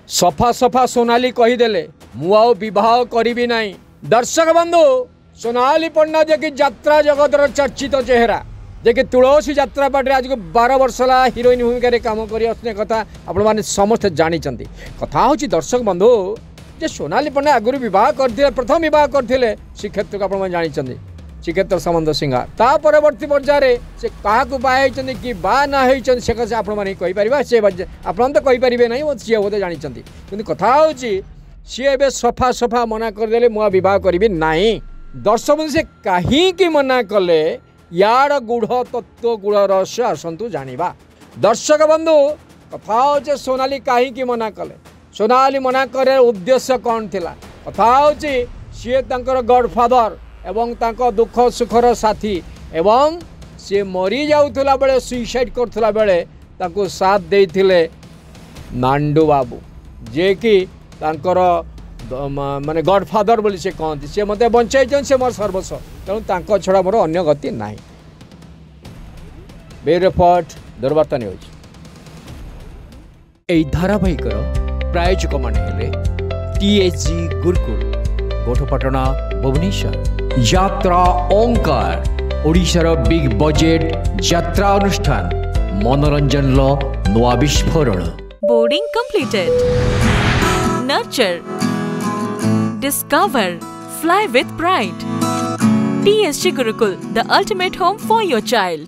सफा सफा सोनाली कहीदेले मु आउ विवाह करी ना। दर्शक बंधु सोनाली पन्ना जे कि यात्रा जगतर चर्चित चेहरा जे कि तुलसी यात्रा पाटे आज को 12 वर्ष है हिरोइन भूमिका काम कर कथा आपण मैंने समस्ते जानी कथा हूँ। दर्शक बंधु जे सोनाली पन्ना आगुरी बह करते प्रथम बह करते श्रीक्षेत्र को आप जानी श्रीक्षेत्र सामंत सिंगार ता परवर्ती पर्यायर से क्या बाहर कि बा ना होती से कथा आपपर सी आप तो कहींपारे ना सी बोधे जानी कि कथा हूँ सी ए सफा सफा मना करदे मुझे बह करी ना। दर्शक बंधु से कहीं मना कले यार गुढ़ तत्व गुढ़ रहस्य आसतु जाना। दर्शक बंधु कथा हूँ सोनाली कहीं मना कले सोनाली मना कर उद्देश्य कौन थिला कथा हूँ सी गॉडफादर एवं तांको दुख सुखर साथी एवं सी मरी जाऊला बेले सुइसाइड करथुला बेले तांको साथ देइथिले नांडू बाबू जे कि तांकर माने गॉडफादर बोली से कहते सी मत बचाई से मोर सर्वस्व तेणु तांको छड़ा मोर अन्य गति ना। बे रिपोर्ट दुर्वार्ता न्यूज। এই ধারাবাহিকর প্রায়োজক মানে হেলে টিএসজি গুরুকুল गोठपाटना भुवनेश्वर यात्रा ओंकार ओडिशार बिग बजेट यात्रा अनुष्ठान मनोरंजन नुआ विस्फोरण। Boarding completed. Nurture, discover, fly with pride. TSG Gurukul, the ultimate home for your child.